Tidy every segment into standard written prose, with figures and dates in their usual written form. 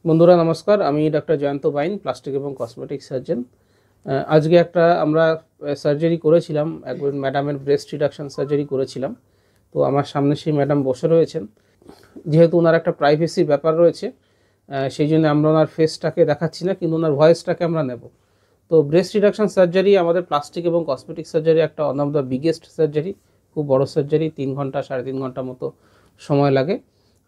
বন্ধুরা নমস্কার, আমি ডক্টর জয়ন্ত বাইন, প্লাস্টিক এবং কসমেটিক সার্জন। আজকে একটা আমরা সার্জারি করেছিলাম, একবার ম্যাডামের ব্রেস্ট রিডাকশন সার্জারি করেছিলাম। তো আমার সামনে সেই ম্যাডাম বসে রয়েছেন। যেহেতু ওনার একটা প্রাইভেসি ব্যাপার রয়েছে, সেই জন্য আমরা ওনার ফেসটাকে দেখাচ্ছি না, কিন্তু ওনার ভয়েসটাকে আমরা নেব। তো ব্রেস্ট রিডাকশন সার্জারি আমাদের প্লাস্টিক এবং কসমেটিক সার্জারি একটা one of the biggest surgery, খুব বড় সার্জারি, 3 ঘন্টা 3.5 ঘন্টা মতো সময় লাগে।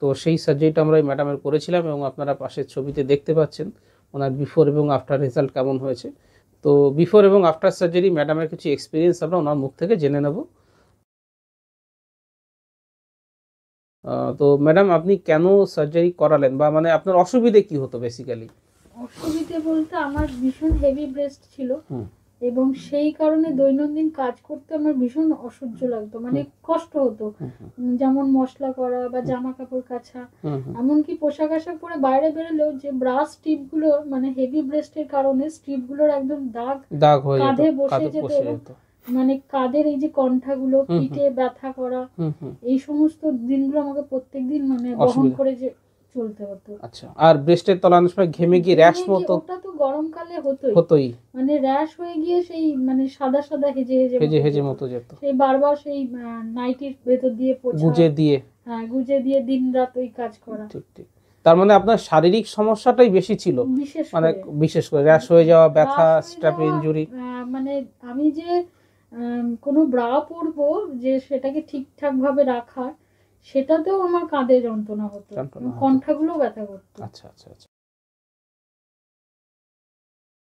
তো সেই সার্জারিটা আমরা এই ম্যাডামের করেছিলাম এবং আপনারা পাশের ছবিতে দেখতে পাচ্ছেন ওনার বিফোর এবং আফটার রেজাল্ট কেমন হয়েছে। তো বিফোর এবং আফটার সার্জারি ম্যাডামের কিছু এক্সপিরিয়েন্স আমরা ওনার মুখ থেকে জেনে নেব। তো ম্যাডাম, আপনি কেন সার্জারি করালেন, বা মানে আপনার অসুবিধে কি হতো বেসিক্যালি? অসুবিধে বলতে আমার ভীষণ হেভি ব্রেস্ট ছিল এবং সেই কারণে দৈনন্দিন কাজ করতে আমার ভীষণ অসহ্য লাগতো, মানে কষ্ট হতো। যেমন মশলা করা বা জামা কাপড় কাচা, এমনকি পোশাক আশাক পরে বাইরে বেরোলেও যে ব্রাশ স্ট্রিপ গুলো, মানে হেভি ব্রেস্টের কারণে স্ট্রিপ গুলোর একদম দাগ হয়ে কাঁধে বসে যেত এবং মানে কাঁধের এই যে কণ্ঠাগুলো, পিঠে ব্যথা করা, এই সমস্ত দিনগুলো আমাকে প্রত্যেকদিন মানে বহন করে যে চলতে হতো। আচ্ছা, আর ব্রেস্টের তলা অনেক সময় ঘেমে গিয়ে র্যাশ মতো? ওটা তো গরমকালে হতোই, মানে র্যাশ হয়ে গিয়ে সেই মানে সাদা সাদা হেজে মতো যেত। সেই বারবার সেই নাইটির ভেতর দিয়ে গুজে দিয়ে দিন রাত ওই কাজ করা। ঠিক ঠিক। তার মানে আপনার শারীরিক সমস্যাটাই বেশি ছিল, মানে বিশেষ করে র্যাশ হয়ে যাওয়া, ব্যথা, স্ট্র্যাপ ইনজুরি। মানে আমি যে কোনো ব্রা পরবো যে সেটাকে ঠিকঠাক ভাবে রাখা, সেটাতেও আমার কাঁধে যন্ত্রণা হতো, কণ্ঠাগুলো ব্যথা করতো। আচ্ছা আচ্ছা আচ্ছা।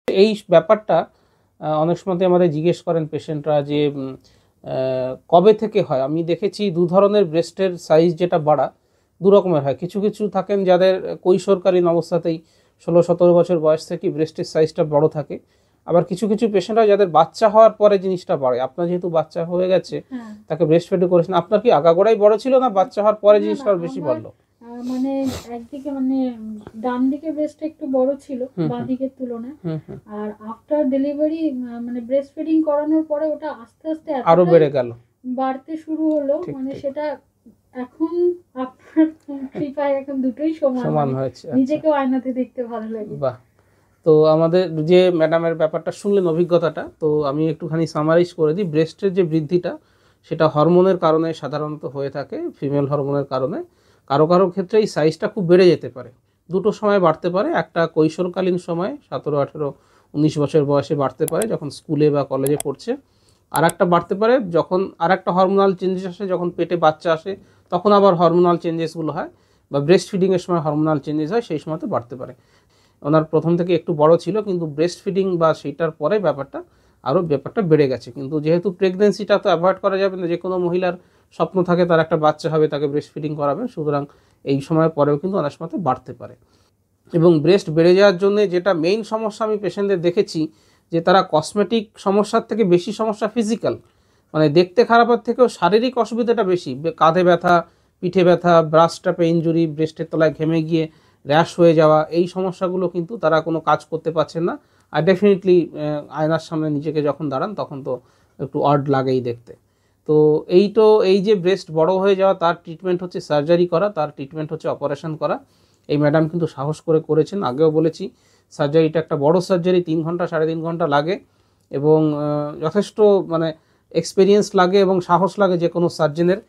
এই ব্যাপারটা অনেক সময় আমাদের জিজ্ঞেস করেন পেশেন্টরা যে কবে থেকে হয়। আমি দেখেছি দু ধরনের ব্রেস্টের সাইজ যেটা বাড়া দু রকমের হয়। কিছু কিছু থাকেন যাদের কৈশোরকালীন অবস্থাতেই 16-17 বছর বয়স থেকে ব্রেস্টের সাইজটা বড় থাকে। আবার কিছু কিছু পেশেন্টরা যাদের বাচ্চা হওয়ার পরে জিনিসটা বাড়ে। আপনার যেহেতু বাচ্চা হয়ে গেছে, তাকে ব্রেস্ট ফিডিং করেছেন, আপনার কি আগাগোড়াই বড় ছিল না বাচ্চা হওয়ার পরে জিনিসটা বেশি বাড়লো? মানে একদিকে মানে ডান দিকে ব্রেস্ট একটু বড় ছিল বাঁ দিকের তুলনায়, আর আফটার ডেলিভারি মানে ব্রেস্ট ফিডিং করানোর পরে ওটা আস্তে আস্তে আরো বেড়ে গেল, বাড়তে শুরু হলো। মানে সেটা এখন আপনার কৃপায় এখন দুটোই সমান হয়েছে, নিজেকেও আয়নাতে দেখতে ভালো লাগে। বাহ। তো আমাদের যে ম্যাডামের ব্যাপারটা শুনলেন, অভিজ্ঞতাটা, তো আমি একটুখানি সামারাইজ করে দিই। ব্রেস্টের যে বৃদ্ধিটা সেটা হরমোনের কারণে সাধারণত হয়ে থাকে, ফিমেল হরমোনের কারণে। কারো কারো ক্ষেত্রে এই সাইজটা খুব বেড়ে যেতে পারে, দুটো সময় বাড়তে পারে। একটা কৈশোরকালীন সময় 17, 18, 19 বছর বয়সে বাড়তে পারে যখন স্কুলে বা কলেজে পড়ছে। আর একটা বাড়তে পারে যখন আর একটা হরমোনাল চেঞ্জেস আসে, যখন পেটে বাচ্চা আসে তখন আবার হরমোনাল চেঞ্জেসগুলো হয়, বা ব্রেস্ট ফিডিংয়ের সময় হরমোনাল চেঞ্জেস হয়, সেই সময়তে বাড়তে পারে। ওনার প্রথম থেকে একটু বড় ছিল, কিন্তু ব্রেস্ট ফিডিং বা সেইটার পরে ব্যাপারটা বেড়ে গেছে। কিন্তু যেহেতু প্রেগনেন্সিটা তো অ্যাভয়েড করা যাবে না, যে কোনো মহিলার স্বপ্ন থাকে তার একটা বাচ্চা হবে, তাকে ব্রেস্ট ফিডিং করাবে, সুতরাং এই সময় পরেও কিন্তু অনেক সময় বাড়তে পারে। এবং ব্রেস্ট বেড়ে যাওয়ার জন্য যেটা মেইন সমস্যা আমি পেশেন্টদের দেখেছি, যে তারা কসমেটিক সমস্যার থেকে বেশি সমস্যা ফিজিক্যাল, মানে দেখতে খারাপের থেকেও শারীরিক অসুবিধাটা বেশি। কাঁধে ব্যথা, পিঠে ব্যথা, ব্রাশ স্ট্র্যাপে ইনজুরি, ব্রেস্টের তলায় ঘেমে গিয়ে র্যাশ হয়ে যাওয়া, এই সমস্যাগুলো কিন্তু তারা কোনো কাজ করতে পারছেন না। আর ডেফিনেটলি আয়নার সামনে নিজেকে যখন দাঁড়ান তখন তো একটু অড লাগেই দেখতে। তো এই যে ব্রেস্ট বড় হয়ে যাওয়া, তার ট্রিটমেন্ট হচ্ছে সার্জারি করা, তার ট্রিটমেন্ট হচ্ছে অপারেশন করা। এই ম্যাডাম কিন্তু সাহস করে করেছেন। আগেও বলেছি, সার্জারিটা একটা বড় সার্জারি, 3 ঘন্টা 3.5 ঘন্টা লাগে এবং যথেষ্ট মানে এক্সপিরিয়েন্স লাগে এবং সাহস লাগে যে কোনো সার্জনের।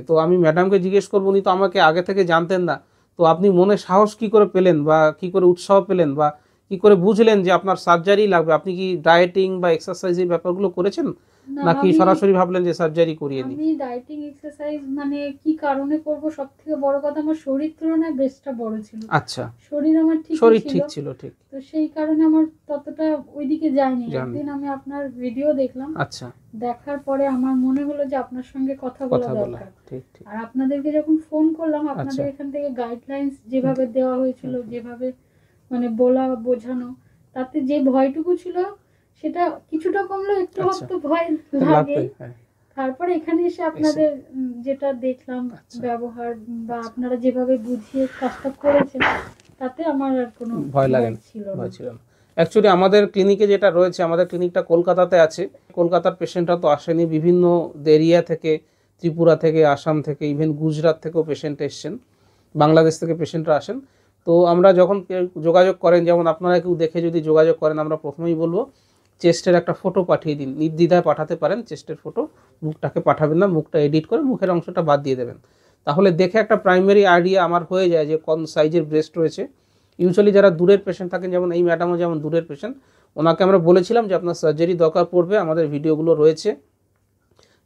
তো আমি ম্যাডামকে জিজ্ঞেস করবো, উনি তো আমাকে আগে থেকে জানতেন না, তো আপনি মনে সাহস কি করে পেলেন, বা কি করে উৎসাহ পেলেন, বা কি করে বুঝলেন যে আপনার সার্জারি লাগবে? আপনি কি ডায়েটিং বা এক্সারসাইজের ব্যাপারগুলো করেছেন, নাকি সরাসরি ভাবলেন যে সার্জারি করিয়ে নিই? আমি ডায়েটিং এক্সারসাইজ মানে কি কারণে করব, সবথেকে বড় কথা আমার শরীর তুলনায় ব্রেস্টটা বড় ছিল। আচ্ছা, শরীর আমার ঠিক ছিল, ঠিক। তো সেই কারণে আমার ততটা ওইদিকে যায়নি। একদিন আমি আপনার ভিডিও দেখলাম, আচ্ছা, দেখার পরে আমার মনে হলো যে আপনার সঙ্গে কথা বলা দরকার। ঠিক ঠিক। আর আপনাদেরকে যখন ফোন করলাম, আপনাদের এখান থেকে গাইডলাইন্স যেভাবে দেওয়া হয়েছিল, যেভাবে মানে বলা বোঝানো, তাতে যে ভয়টুকু ছিল সেটা কিছুটা কমলো, একটু হয়তো ভয় লাগে। তারপরে এখানে এসে আপনাদের যেটা দেখলাম ব্যবহার, বা আপনারা যেভাবে বুঝিয়ে কাজটা করেছেন, তাতে আমার আর কোনো ভয় ছিল না। অ্যাকচুয়ালি আমাদের ক্লিনিকে যেটা রয়েছে, আমাদের ক্লিনিকটা কলকাতাতে আছে। কলকাতার পেশেন্টরা তো আসেনি, বিভিন্ন এরিয়া থেকে, ত্রিপুরা থেকে, আসাম থেকে, ইভেন গুজরাট থেকেও পেশেন্ট এসছেন। বাংলাদেশ থেকে পেশেন্টরা আসেন। তো আমরা যখন যোগাযোগ করেন, যেমন আপনারা কেউ দেখে যদি যোগাযোগ করেন, আমরা প্রথমেই বলবো চেস্টের একটা ফটো পাঠিয়ে দিন, নির্দ্বিধায় পাঠাতে পারেন চেস্টের ফটো, মুখটাকে পাঠাবেন না, মুখটা এডিট করে মুখের অংশটা বাদ দিয়ে দেবেন। তাহলে দেখে একটা প্রাইমারি আইডিয়া আমার হয়ে যায় যে কোন সাইজের ব্রেস্ট রয়েছে। ইউজুয়ালি যারা দূরের পেশেন্ট থাকেন, যেমন এই ম্যাডামও যেমন দূরের পেশেন্ট, ওনাকে আমরা বলেছিলাম যে আপনার সার্জারি দরকার পড়বে, আমাদের ভিডিওগুলো রয়েছে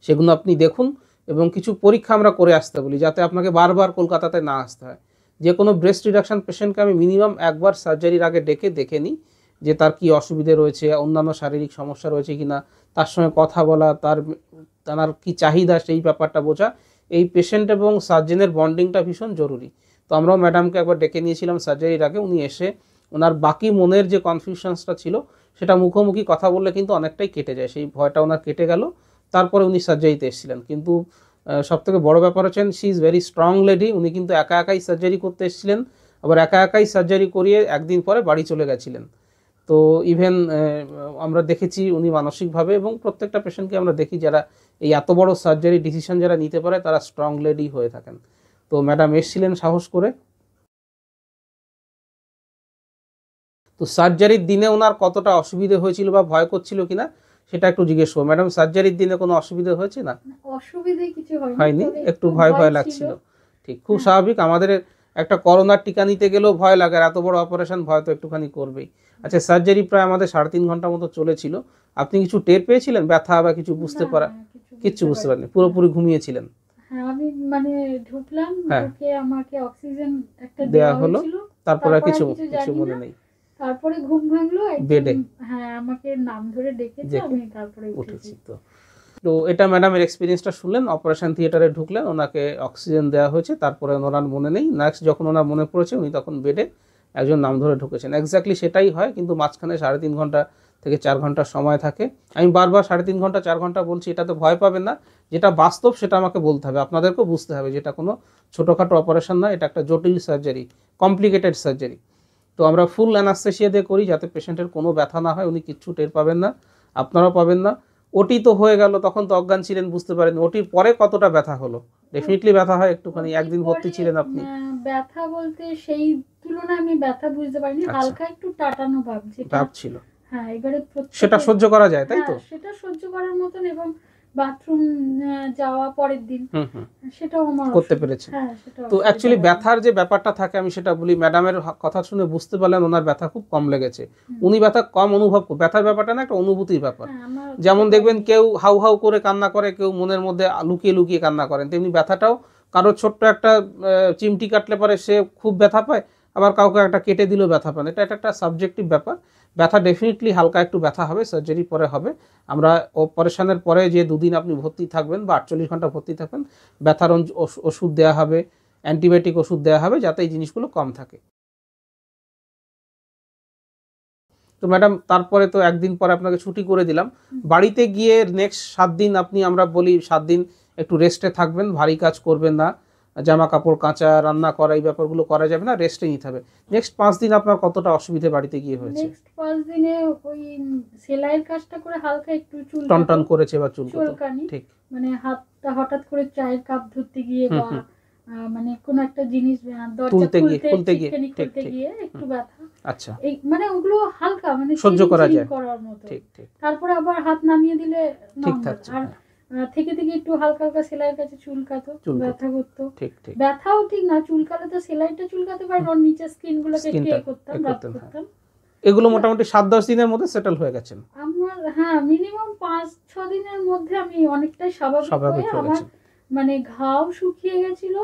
সেগুলো আপনি দেখুন এবং কিছু পরীক্ষা আমরা করে আসতে বলি, যাতে আপনাকে বারবার কলকাতাতে না আসতে হয়। যে কোনো ব্রেস্ট রিডাকশন পেশেন্টকে আমি মিনিমাম একবার সার্জারির আগে দেখে নিই যে তার কি অসুবিধে রয়েছে, অন্যান্য শারীরিক সমস্যা রয়েছে কিনা, তার সঙ্গে কথা বলা, তার কি চাহিদা সেই ব্যাপারটা বোঝা। এই পেশেন্ট এবং সার্জেনের বন্ডিংটা ভীষণ জরুরি। তো আমরাও ম্যাডামকে একবার ডেকে নিয়েছিলাম সার্জারির আগে, উনি এসে ওনার বাকি মনের যে কনফিউশনসটা ছিল সেটা মুখোমুখি কথা বললে কিন্তু অনেকটাই কেটে যায়, সেই ভয়টা ওনার কেটে গেল। তারপরে উনি সার্জারিতে এসেছিলেন। কিন্তু সবথেকে বড় ব্যাপার হচ্ছেন she is very strong lady. উনি কিন্তু একা একাই সার্জারি করতে এসেছিলেন, আবার একা একাই সার্জারি করিয়ে একদিন পরে বাড়ি চলে গেছিলেন। তো ইভেন আমরা দেখেছি উনি মানসিকভাবে, এবং প্রত্যেকটা পেশেন্টকে আমরা দেখি যারা এই এত বড় সার্জারি ডিসিশন যারা নিতে পারে তারা স্ট্রং লেডি হয়ে থাকেন। তো ম্যাডাম এসেছিলেন সাহস করে। তো সার্জারির দিনে ওনার কতটা অসুবিধে হয়েছিল বা ভয় করছিল কিনা সেটা একটু জিজ্ঞেস করো। ম্যাডাম, সার্জারির দিনে কোনো অসুবিধা হয়েছে না? অসুবিধে কিছু হয়নি, একটু ভয় ভয় লাগছিল। ঠিক, খুব স্বাভাবিক। আমাদের একটা করোনার টিকা নিতে গেলেও ভয় লাগে, আর এত বড় অপারেশন ভয় তো একটুখানি করবেই। আচ্ছা, সার্জারি প্রায় আমাদের 3.5 ঘন্টা মতো চলেছিল। আপনি কিছু টের পেয়েছিলেন, ব্যথা বা কিছু বুঝতে পারা? কিচ্ছু বুঝতে পারেননি, পুরোপুরি ঘুমিয়েছিলেন? হ্যাঁ, আমি মানে ঢুকলাম, ঢুকে আমাকে অক্সিজেন একটা দেয়া হলো, তারপরে কিছু মনে নেই। তারপরে ঘুম ভাঙলো বেডে। হ্যাঁ, আমাকে নাম ধরে ডেকেছে, আমি তারপরে উঠেছি। তো এটা ম্যাডামের এক্সপিরিয়েন্সটা শুনলেন। অপারেশন থিয়েটারে ঢুকলেন, ওনাকে অক্সিজেন দেওয়া হয়েছে, তারপরে ওনার মনে নেই। নেক্সট যখন ওনার মনে পড়েছে উনি তখন বেডে একজন নাম ধরে ঢুকেছেন। এক্স্যাক্টলি সেটাই হয়, কিন্তু মাঝখানে 3.5 ঘন্টা থেকে 4 ঘন্টার সময় থাকে। আমি বারবার 3.5 ঘন্টা 4 ঘন্টা বলছি, এটা তো ভয় পাবেন না, যেটা বাস্তব সেটা আমাকে বলতে হবে, আপনাদেরকেও বুঝতে হবে যেটা কোনো ছোটোখাটো অপারেশন না, এটা একটা জটিল সার্জারি, কমপ্লিকেটেড সার্জারি। তো আমরা ফুল অ্যানাস্থেসিয়া দিয়ে করি যাতে পেশেন্টের কোনো ব্যথা না হয়, উনি কিচ্ছু টের পাবেন না, আপনারাও পাবেন না। ওটি তো হয়ে গেল, তখন তো অজ্ঞান ছিলেন, বুঝতে পারেন। ওটির পরে কতটা ব্যথা হলো? ডেফিনেটলি ব্যথা হয় একটুখানি। একদিন ভর্তি ছিলেন আপনি? ব্যথা বলতে সেই তুলনায় আমি ব্যথা বুঝতে পারিনি, হালকা একটু টাটানো ভাব ছিল। হ্যাঁ, এবারে সেটা সহ্য করা যায়, তাই তো? সেটা সহ্য করার মতন, এবং বাথরুম যাওয়া পরের দিন সেটাও আমার করতে পেরেছে। তো অ্যাকচুয়ালি ব্যথার যে ব্যাপারটা থাকে, আমি সেটা বলি, ম্যাডামের কথা শুনে বুঝতে পারলেন ওনার ব্যথা খুব কম লেগেছে। উনি ব্যথা কম অনুভব করেন। ব্যথার ব্যাপারটা না, একটা অনুভূতির ব্যাপার। যেমন দেখবেন কেউ হাউ হাউ করে কান্না করে, কেউ মনের মধ্যে লুকিয়ে লুকিয়ে কান্না করেন, তেমনি ব্যথাটাও কারোর ছোট্ট একটা চিমটি কাটলে পরে সে খুব ব্যথা পায়, আবার কাউকে একটা কেটে দিলেও ব্যথা পায়। এটা একটা সাবজেক্টিভ ব্যাপার। ব্যথা ডেফিনেটলি হালকা একটু ব্যথা হবে, সার্জারি পরে হবে। আমরা অপারেশনের পরে যে 2 দিন আপনি ভর্তি থাকবেন বা 48 ঘন্টা ভর্তি থাকবেন, ব্যথার ওষুধ দেওয়া হবে, অ্যান্টিবায়োটিক ওষুধ দেওয়া হবে, যাতে এই জিনিসগুলো কম থাকে। তো ম্যাডাম, তারপরে তো একদিন পরে আপনাকে ছুটি করে দিলাম। বাড়িতে গিয়ে নেক্সট 7 দিন আপনি, আমরা বলি 7 দিন একটু রেস্টে থাকবেন, ভারী কাজ করবেন না, জামা কাপড় কাচা, রান্না করা, এই ব্যাপারগুলো করা যাবে না, রেস্টে নিতে হবে। নেক্সট 5 দিন আপনার কতটা অসুবিধে বাড়িতে গিয়ে হয়েছে? নেক্সট 5 দিনে ওই সেলাইয়ের কাজটা করে হালকা একটু চুল টনটন করেছে বা চুলকানি, ঠিক, মানে হাতটা হঠাৎ করে চায়ের কাপ ধরতে গিয়ে বা মানে কোন একটা জিনিস দরজা খুলতে গিয়ে একটু ব্যথা। আচ্ছা, এই মানে ওগুলো হালকা, মানে সহ্য করা যায়, করার মতো। ঠিক ঠিক। তারপরে আবার হাত নামিয়ে দিলে ঠিক থাকছে। আর থেকে একটু হালকা হালকা সেলাইয়ের কাছে চুলকাতো, ব্যথা করতো। ঠিক ঠিক। ব্যথাও ঠিক না, চুলকালে তো সেলাইটা চুলকাতে পারে, ওর নিচে স্কিন গুলোকে কে করতাম, রাব করতাম। এগুলো মোটামুটি 7-10 দিনের মধ্যে সেটেল হয়ে গেছেন? আমার মিনিমাম 5-6 দিনের মধ্যে আমি অনেকটাই স্বাভাবিক হয়ে, আমার মানে ঘাও শুকিয়ে গেছিল,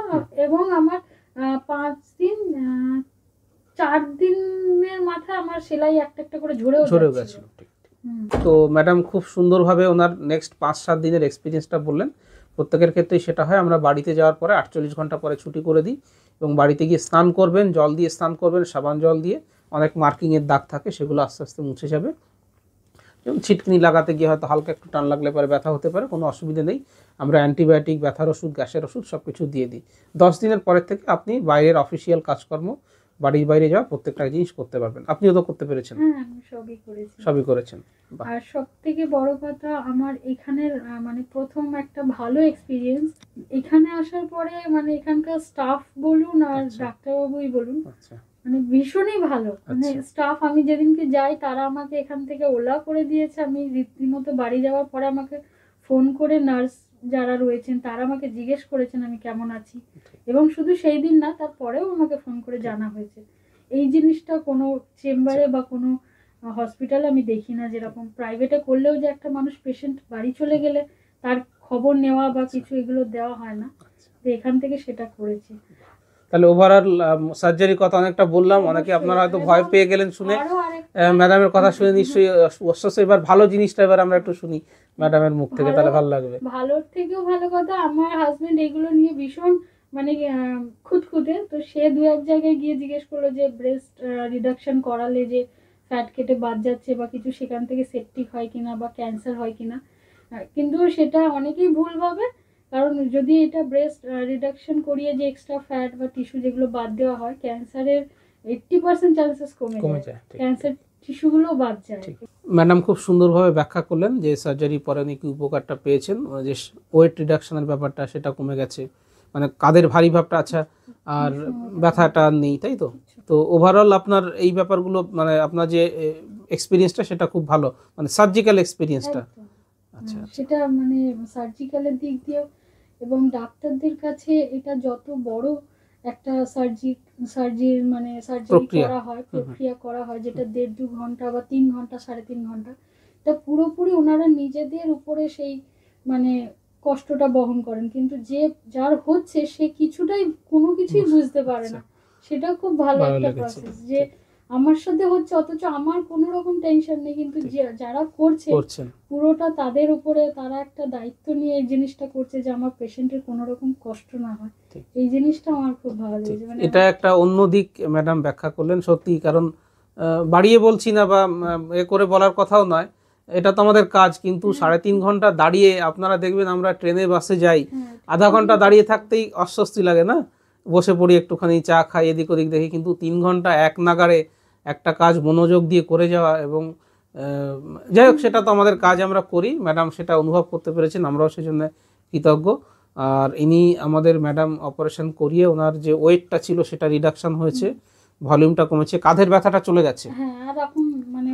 এবং আমার 4 দিনের মাথায় আমার সেলাই একটা করে ঝরেও গেছিল। তো ম্যাডাম খুব সুন্দরভাবে ওনার নেক্সট 5-7 দিনের এক্সপিরিয়েন্সটা বললেন। প্রত্যেকের ক্ষেত্রেই সেটা হয়। আমরা বাড়িতে যাওয়ার পরে 48 ঘন্টা পরে ছুটি করে দিই, এবং বাড়িতে গিয়ে স্নান করবেন, জল দিয়ে স্নান করবেন, সাবান জল দিয়ে। অনেক মার্কিংয়ের দাগ থাকে, সেগুলো আস্তে আস্তে মুছে যাবে। যেমন ছিটকিনি লাগাতে গিয়ে হয়তো হালকা একটু টান লাগলে পরে ব্যথা হতে পারে, কোনো অসুবিধা নেই। আমরা অ্যান্টিবায়োটিক, ব্যথার ওষুধ, গ্যাসের ওষুধ সব কিছু দিয়ে দিই। 10 দিনের পরের থেকে আপনি বাইরের অফিসিয়াল কাজকর্ম বাড়ির বাইরে যাওয়া প্রত্যেকটা জিনিস করতে পারবেন। আপনিও তো করতে পেরেছেন? হ্যাঁ, আমি সবই করেছি। সবই করেছেন, বাহ। আর সব থেকে বড় কথা আমার এখানের মানে প্রথম একটা ভালো এক্সপিরিয়েন্স এখানে আসার পরে, মানে এখানকার স্টাফ বলুন আর আচ্ছা। ডাক্তারবাবুই বলুন, আচ্ছা মানে ভীষণই ভালো। মানে আচ্ছা। স্টাফ, আমি যেদিনকে যাই তারা আমাকে এখান থেকে ওলা করে দিয়েছে। আমি রীতিমতো বাড়ি যাওয়ার পরে আমাকে ফোন করে নার্স যারা রয়েছেন তারা আমাকে জিজ্ঞেস করেছেন আমি কেমন আছি, এবং শুধু সেই দিন না, তারপরেও আমাকে ফোন করে জানা হয়েছে। এই জিনিসটা কোনো চেম্বারে বা কোনো হসপিটালে আমি দেখি না। যেরকম প্রাইভেটে করলেও যে একটা মানুষ পেশেন্ট বাড়ি চলে গেলে তার খবর নেওয়া বা কিছু এগুলো দেওয়া হয় না, তো এখান থেকে সেটা করেছি। তাহলে ওভারঅল সার্জারির কথা অনেকটা বললাম, অনেকে আপনারা হয়তো ভয় পেয়ে গেলেন শুনে। ম্যাডামের কথা শুনে নিশ্চয়ই অবশ্যই এবার ভালো জিনিসটা এবার আমরা একটু শুনি ম্যাডামের মুখ থেকে, তাহলে ভালো লাগবে। ভালোর থেকেও ভালো কথা, আমার হাজবেন্ড এগুলো নিয়ে ভীষণ মানে খুঁতখুঁতে। তো সে দু এক জায়গায় গিয়ে জিজ্ঞেস করলো যে ব্রেস্ট রিডাকশন করালে যে ফ্যাট কেটে বাদ যাচ্ছে বা কিছু সেখান থেকে সেপটিক হয় কিনা বা ক্যান্সার হয় কিনা। কিন্তু সেটা অনেকেই ভুল ভাবে, কারণ যদি এটা ব্রেস্ট রিডাকশন করিয়ে যে এক্সট্রা ফ্যাট বা টিস্যু যেগুলো বাদ দেওয়া হয়, ক্যান্সারের 80% চান্সেস কমে যায়, ক্যান্সার টিস্যুগুলো বাদ যায়। ম্যাডাম খুব সুন্দরভাবে ব্যাখ্যা করলেন যে সার্জারি পরে উনি কি উপকারটা পেয়েছেন, যে ওয়েট রিডাকশনের ব্যাপারটা সেটা কমে গেছে, মানে কাঁধের ভারী ভাবটা আচ্ছা, আর ব্যথাটা নেই, তাই তো? তো ওভারঅল আপনার এই ব্যাপারগুলো, মানে আপনার যে এক্সপিরিয়েন্সটা সেটা খুব ভালো, মানে সার্জিক্যাল এক্সপিরিয়েন্সটা। আচ্ছা, সেটা মানে সার্জিক্যালের দিক দিয়েও, এবং ডাক্তারদের কাছে এটা যত বড় একটা সার্জির মানে সার্জারি করা হয়, প্রক্রিয়া করা হয়, যেটা 1.5-2 ঘন্টা বা 3 ঘন্টা 3.5 ঘন্টা, তা পুরোপুরি ওনারা নিজেদের উপরে সেই মানে কষ্টটা বহন করেন। কিন্তু যে যার হচ্ছে সে কিছুটাই কোনো কিছুই বুঝতে পারে না। সেটা খুব ভালো একটা প্রসেস যে আমার সাথে হচ্ছে অথচ আমার কোনো রকম টেনশন নেই, কিন্তু যারা করছেন পুরোটা তাদের উপরে, তারা একটা দায়িত্ব নিয়ে এই জিনিসটা করছে যে আমার পেশেন্টের কোনো রকম কষ্ট না হয়। এই জিনিসটা আমার খুব ভালো লেগেছে। মানে এটা একটা অন্য দিক ম্যাডাম ব্যাখ্যা করলেন সত্যি, কারণ বাড়িয়ে বলছি না বা এ করে বলার কথাও নয়, এটা তো আমাদের কাজ, কিন্তু 3.5 ঘন্টা দাঁড়িয়ে, আপনারা দেখবেন আমরা ট্রেনে বাসে যাই, আধা ঘন্টা দাঁড়িয়ে থাকতেই অস্বস্তি লাগে না, বসে পড়ি একটুখানি চা খাই এদিক ওদিক দেখি, কিন্তু 3 ঘন্টা এক নাগাড়ে একটা কাজ মনোযোগ দিয়ে করে যাওয়া, এবং যাই হোক সেটা তো আমাদের কাজ, আমরা করি। ম্যাডাম সেটা অনুভব করতে পেরেছেন, আমরাও সেই জন্য কৃতজ্ঞ। আর ইনি আমাদের ম্যাডাম অপারেশন করিয়ে ওনার যে ওয়েটটা ছিল সেটা রিডাকশন হয়েছে, ভলিউমটা কমেছে, কাঁধের ব্যথাটা চলে গেছে,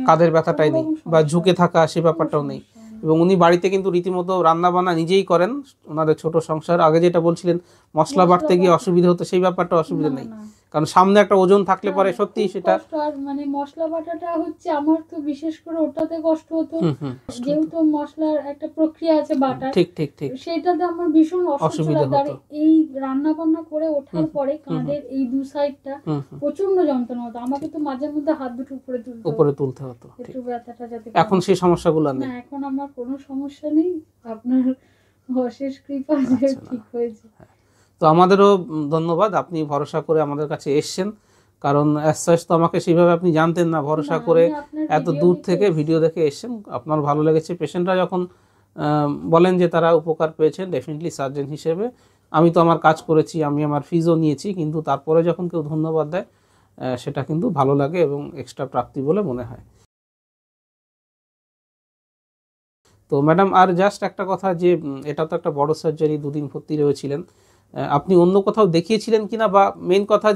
কাঁধের ব্যথাটাই নেই বা ঝুঁকে থাকা সে ব্যাপারটাও নেই। এবং উনি বাড়িতে কিন্তু রীতিমতো রান্না বান্না নিজেই করেন, ওনাদের ছোট সংসার। আগে যেটা বলছিলেন মশলা বাটতে গিয়ে অসুবিধা হতো, সেই ব্যাপারটা অসুবিধা নেই, কারণ সামনে একটা ওজন থাকলে পরে সত্যি সেটা মানে মশলা বাটাটা হচ্ছে আমার তো বিশেষ করে ওটাতে কষ্ট হতো, যেহেতু মশলার একটা প্রক্রিয়া আছে বাটার, ঠিক ঠিক ঠিক, সেটাতে আমার ভীষণ অসুবিধা হতো। এই রান্না বান্না করে ওঠার পরে কাঁধের এই দু সাইডটা প্রচন্ড যন্ত্রণা হতো, আমাকে তো মাঝে মধ্যে হাত দুটো উপরে তুলতে হতো একটু ব্যথাটা যাতে। এখন সেই সমস্যাগুলো নেই, এখন আমার কোনো সমস্যা নেই, আপনার অশেষ কৃপা যে ঠিক হয়েছে। তো আমাদেরও ধন্যবাদ, আপনি ভরসা করে আমাদের কাছে এসছেন, কারণ অ্যাজ তো আমাকে সেইভাবে আপনি জানতেন না, ভরসা করে এত দূর থেকে ভিডিও দেখে এসছেন, আপনার ভালো লেগেছে। পেশেন্টরা যখন বলেন যে তারা উপকার পেয়েছেন, ডেফিনেটলি সার্জন হিসেবে আমি তো আমার কাজ করেছি, আমি আমার ফিজও নিয়েছি, কিন্তু তারপরে যখন কেউ ধন্যবাদ দেয় সেটা কিন্তু ভালো লাগে এবং এক্সট্রা প্রাপ্তি বলে মনে হয়। তো ম্যাডাম আর জাস্ট একটা কথা, যে এটা তো একটা বড় সার্জারি, 2 দিন ভর্তি রয়েছিলেন, আপনি অন্য কোথাও দেখিয়েছিলেন কিনা, বা মেইন কথা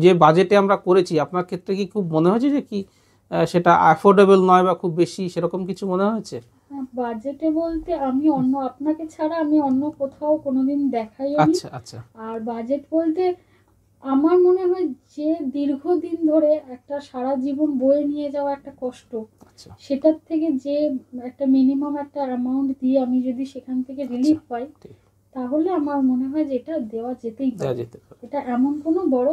যে বাজেটে আমরা করেছি আপনার ক্ষেত্রে কি খুব মনে হয়েছে যে কি সেটা অ্যাফোর্ডেবল নয় বা খুব বেশি সেরকম কিছু মনে হয়েছে? বাজেটে বলতে আমি অন্য আপনাকে ছাড়া আমি অন্য কোথাও কোনোদিন দেখাইনি। আচ্ছা আচ্ছা। আর বাজেট বলতে আমার মনে হয় যে দীর্ঘদিন ধরে একটা সারা জীবন বয়ে নিয়ে যাওয়া একটা কষ্ট, সেটার থেকে যে একটা মিনিমাম একটা অ্যামাউন্ট দিয়ে আমি যদি সেখান থেকে রিলিফ পাই, তাহলে আমার মনে হয় যে এটা দেওয়া যেতেই পারে। এটা এমন কোনো বড়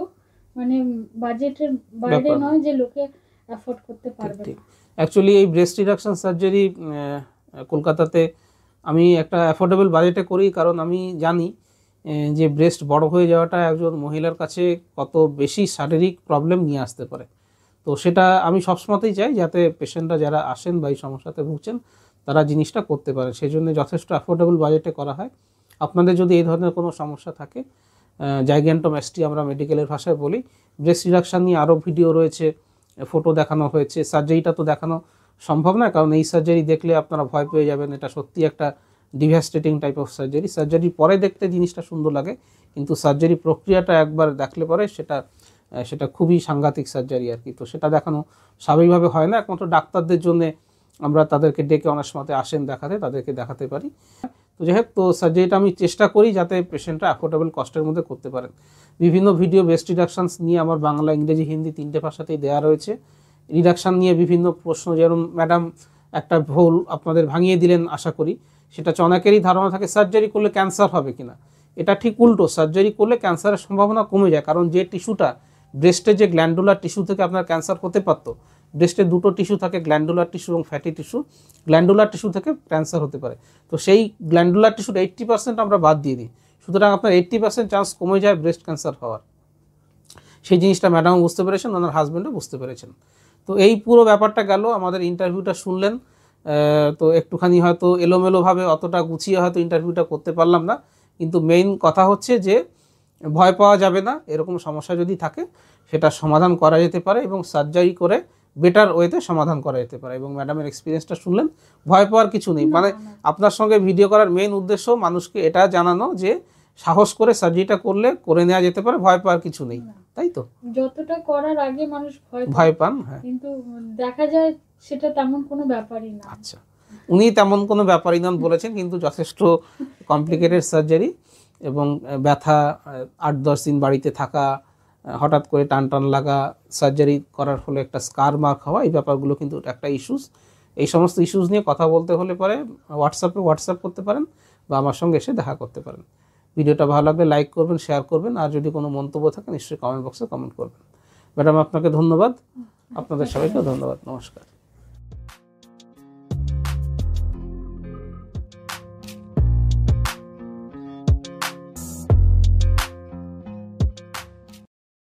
মানে বাজেটের বাইরে নয় যে লোকে অ্যাফোর্ড করতে পারবে না। অ্যাকচুয়ালি এই ব্রেস্ট রিডাকশন সার্জারি কলকাতাতে আমি একটা অ্যাফোর্ডেবল বাজেটে করি, কারণ আমি জানি যে ব্রেস্ট বড় হয়ে যাওয়াটা একজন মহিলার কাছে কত বেশি শারীরিক প্রবলেম নিয়ে আসতে পারে। তো সেটা আমি সবসময়তেই চাই যাতে পেশেন্টরা যারা আসেন বা এই সমস্যাতে ভুগছেন তারা জিনিসটা করতে পারে, সেই জন্য যথেষ্ট অ্যাফোর্ডেবল বাজেটে করা হয়। আপনাদের যদি এই ধরনের কোনো সমস্যা থাকে জাইগ্যান্টোম্যাস্টি আমরা মেডিকেলের ভাষায় বলি। ব্রেস্ট রিডাকশান নিয়ে আরও ভিডিও রয়েছে, ফটো দেখানো হয়েছে। সার্জারিটা তো দেখানো সম্ভব না, কারণ এই সার্জারি দেখলে আপনারা ভয় পেয়ে যাবেন। এটা সত্যি একটা devastating type of surgery. Surgery পরে দেখতে জিনিসটা সুন্দর লাগে, কিন্তু সার্জারি প্রক্রিয়াটা একবার দেখলে পরে সেটা খুবই সাংঘাতিক সার্জারি আর কি। তো সেটা দেখানো স্বাভাবিকভাবে হয় না, একমাত্র ডাক্তারদের জন্য আমরা তাদেরকে ডেকে অনেক সময় আসেন দেখাতে, তাদেরকে দেখাতে পারি। তো যাই হোক, তো সার্জারিটা আমি চেষ্টা করি যাতে পেশেন্টরা অ্যাফোর্ডেবল কস্টের মধ্যে করতে পারেন। বিভিন্ন ভিডিও ব্রেস্ট রিডাকশানস নিয়ে আমার বাংলা, ইংরেজি, হিন্দি 3টে ভাষাতেই দেওয়া রয়েছে। রিডাকশান নিয়ে বিভিন্ন প্রশ্ন, যেরকম ম্যাডাম একটা ভুল আপনাদের ভাঙিয়ে দিলেন আশা করি, সেটা হচ্ছে অনেকেরই ধারণা থাকে সার্জারি করলে ক্যান্সার হবে কিনা। এটা ঠিক উল্টো, সার্জারি করলে ক্যান্সারের সম্ভাবনা কমে যায়, কারণ যে টিস্যুটা ব্রেস্টের যে গ্ল্যান্ডুলার টিস্যু থেকে আপনার ক্যান্সার হতে পারতো, ব্রেস্টের 2টো টিস্যু থাকে, গ্ল্যান্ডুলার টিস্যু এবং ফ্যাটি টিস্যু। গ্ল্যান্ডুলার টিস্যু থেকে ক্যান্সার হতে পারে, তো সেই গ্ল্যান্ডুলার টিস্যুর 80% আমরা বাদ দিয়ে দিই, সুতরাং আপনার 80% চান্স কমে যায় ব্রেস্ট ক্যান্সার হওয়ার। সেই জিনিসটা ম্যাডামও বুঝতে পেরেছেন, ওনার হাজব্যান্ডও বুঝতে পেরেছেন। তো এই পুরো ব্যাপারটা গেল, আমাদের ইন্টারভিউটা শুনলেন। তো একটুখানি হয়তো এলোমেলোভাবে, অতটা গুছিয়ে হয়তো ইন্টারভিউটা করতে পারলাম না, কিন্তু মেইন কথা হচ্ছে যে ভয় পাওয়া যাবে না। এরকম সমস্যা যদি থাকে সেটা সমাধান করা যেতে পারে, এবং সার্জারি করে বেটার ওয়েতে সমাধান করা যেতে পারে। এবং ম্যাডামের এক্সপিরিয়েন্সটা শুনলেন, ভয় পাওয়ার কিছু নেই। মানে আপনার সঙ্গে ভিডিও করার মেইন উদ্দেশ্য মানুষকে এটা জানানো যে সাহস করে সার্জারিটা করে নেওয়া যেতে পারে, ভয় পাওয়ার কিছু নেই, তাই তো? যতটা করার আগে মানুষ ভয় পান, হ্যাঁ, কিন্তু দেখা যায় সেটা তেমন কোনো ব্যাপারই না। আচ্ছা, উনি তেমন কোনো ব্যাপারই নন বলেছেন, কিন্তু যথেষ্ট কমপ্লিকেটেড সার্জারি, এবং ব্যথা, 8-10 দিন বাড়িতে থাকা, হঠাৎ করে টান টান লাগা, সার্জারি করার ফলে একটা স্কার মার্ক হওয়া, এই ব্যাপারগুলো কিন্তু একটা ইস্যুস। এই সমস্ত ইস্যুস নিয়ে কথা বলতে হলে পরে হোয়াটসঅ্যাপ করতে পারেন, বা আমার সঙ্গে এসে দেখা করতে পারেন। ভিডিওটা ভালো লাগলে লাইক করবেন, শেয়ার করবেন, আর যদি কোনো মন্তব্য থাকে নিশ্চয়ই কমেন্ট বক্সে কমেন্ট করবেন। ম্যাডাম, আপনাকে ধন্যবাদ, আপনাদের সবাইকে ধন্যবাদ, নমস্কার।